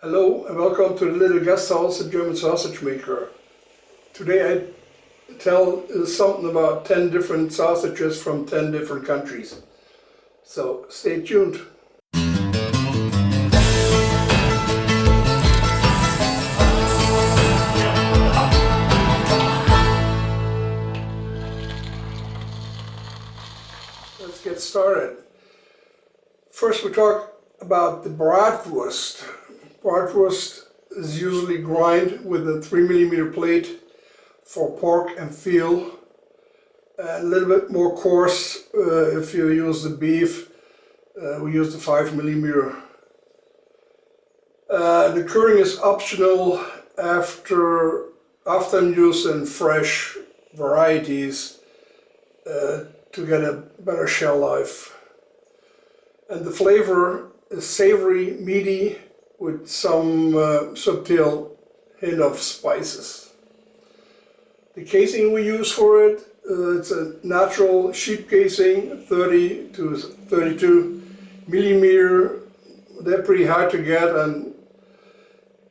Hello and welcome to the littleGasthaus, a German sausage maker. Today I tell something about 10 different sausages from 10 different countries. So stay tuned. Let's get started. First we talk about the Bratwurst. Bratwurst is usually grind with a 3mm plate for pork and veal. A little bit more coarse if you use the beef. We use the 5mm. The curing is optional after often used in fresh varieties to get a better shell life. And the flavor is savory, meaty, with some subtle hint of spices. The casing we use for it, it's a natural sheep casing, 30 to 32mm. They're pretty hard to get, and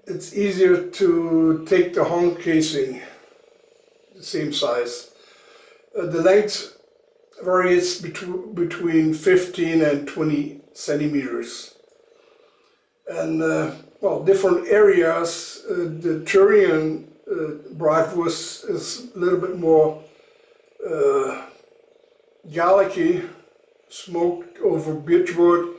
it's easier to take the honk casing, the same size. The length varies between 15 and 20 centimeters. And well, different areas, the Tyrian Bratwurst is a little bit more garlicky, smoked over beechwood,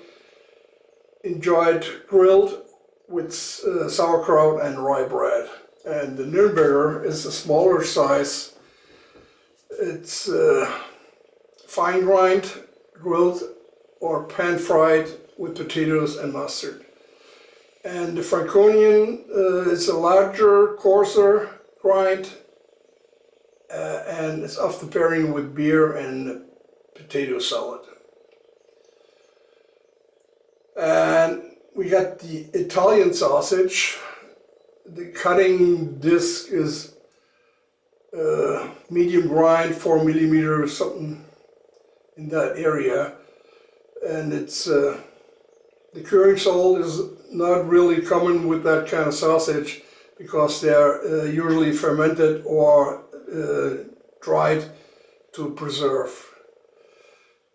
enjoyed grilled with sauerkraut and rye bread. And the Nürnberger is a smaller size. It's fine grind, grilled or pan fried with potatoes and mustard. And the Franconian is a larger, coarser grind, and it's often pairing with beer and potato salad. And we got the Italian sausage. The cutting disc is medium grind, 4mm, something in that area. And it's the curing salt is not really common with that kind of sausage because they're usually fermented or dried to preserve.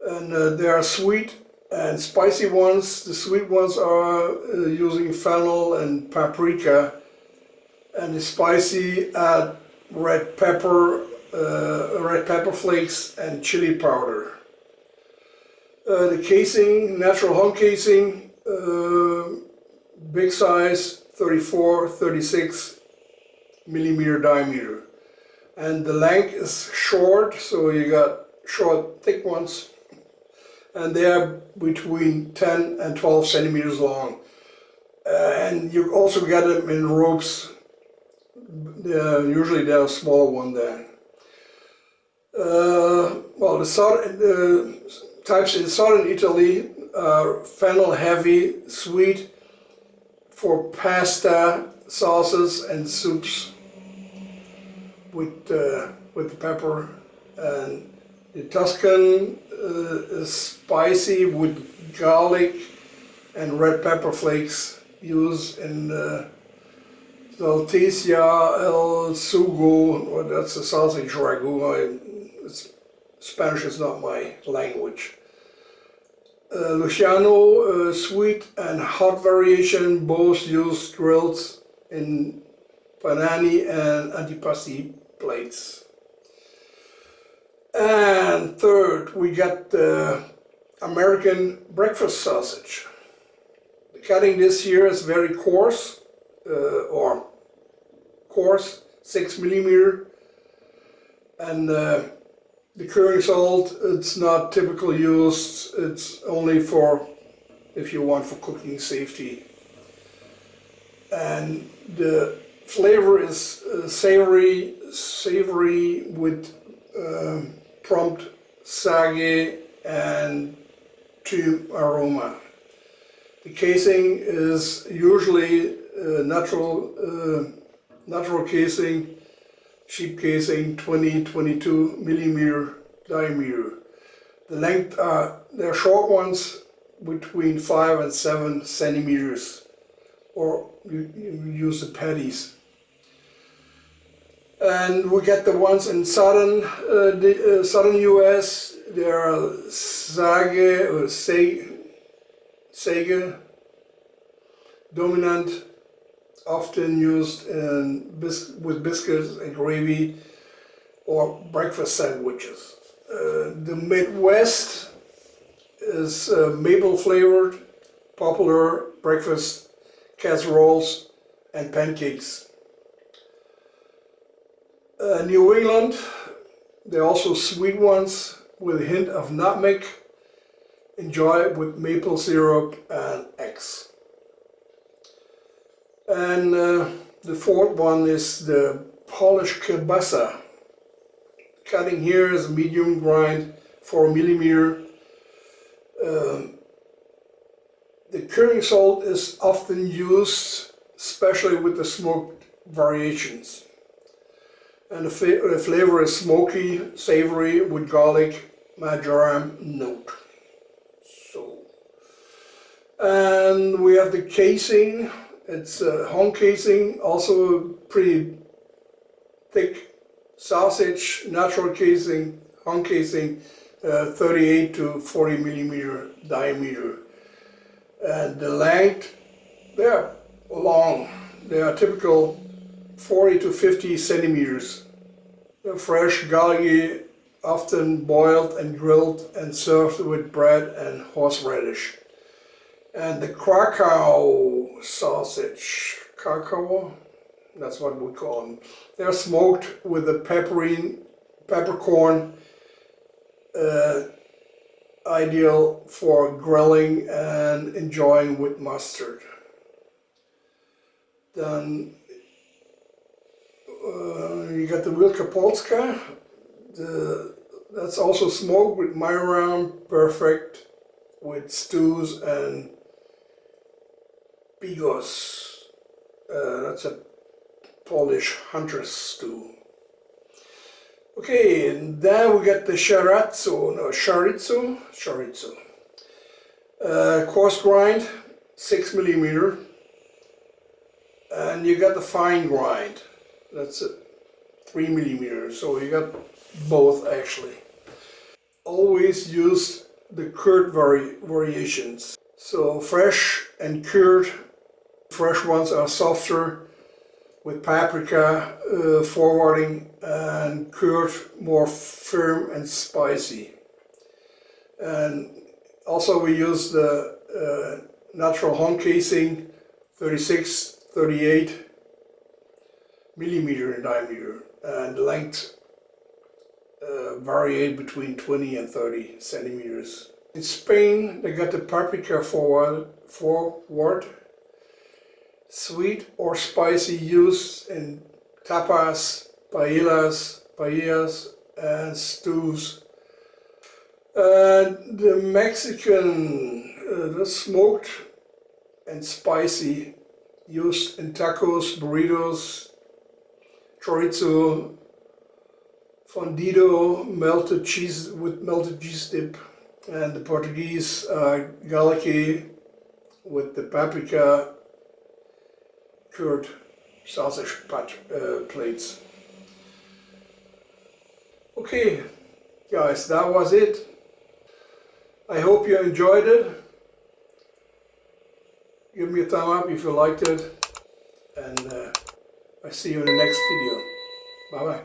And there are sweet and spicy ones. The sweet ones are using fennel and paprika, and the spicy add red pepper flakes and chili powder. The casing, natural honk casing, big size, 34, 36mm diameter. And the length is short, so you got short, thick ones. And they are between 10 and 12 centimeters long. And you also get them in ropes. Usually they're a small one there. Well, the types in southern Italy are fennel heavy, sweet, for pasta, sauces and soups with the pepper. And the Tuscan is spicy with garlic and red pepper flakes used in Saltesia el Sugo, or that's a sausage ragu. Spanish is not my language. Luciano, sweet and hot variation, both use grilled in panani and antipasti plates. And third, we got the American breakfast sausage. The cutting this year is very coarse, 6mm, and the curing salt, it's not typically used. It's only for, if you want, for cooking safety. And the flavor is savory with prompt sage and thyme aroma. The casing is usually natural casing, sheep casing, 20-22mm diameter. The length they're short ones between 5 and 7 centimeters. or you use the patties. And we get the ones in southern US. They are sage or sage dominant, often used with biscuits and gravy or breakfast sandwiches. The Midwest is maple flavored, popular breakfast casseroles and pancakes. New England, they're also sweet ones with a hint of nutmeg. Enjoy with maple syrup and eggs. And the fourth one is the Polish kielbasa. Cutting here is medium grind, 4 millimeter. The curing salt is often used, especially with the smoked variations. And the flavor is smoky, savory with garlic, marjoram note. And we have the casing. It's a hung casing, also a pretty thick sausage, natural casing, hung casing, 38 to 40 millimeter diameter. And the length, they're long. They are typical 40 to 50 centimeters. They're fresh, garlicky, often boiled and grilled and served with bread and horseradish. And the Krakow sausage, Krakow, that's what we call them. They're smoked with the peppercorn, ideal for grilling and enjoying with mustard. Then you got the Wielkopolska. That's also smoked with marjoram, perfect with stews and bigos. That's a Polish hunter's stew. Okay, and then we get the chorizo. Coarse grind, 6 millimeter. And you got the fine grind. That's a 3 millimeter. So you got both actually. Always use the cured variations. So fresh and cured. Fresh ones are softer with paprika forwarding, and cured more firm and spicy. And also we use the natural hung casing, 36, 38 millimeter in diameter, and the length vary between 20 and 30 centimeters. In Spain, they got the paprika forward, sweet or spicy, used in tapas, paellas, and stews. The Mexican, the smoked and spicy, used in tacos, burritos, chorizo, fundido, melted cheese with melted cheese dip, and the Portuguese garlicky with the paprika cured sausage plates. Okay, guys, that was it. I hope you enjoyed it. Give me a thumb up if you liked it, and I see you in the next video. Bye bye.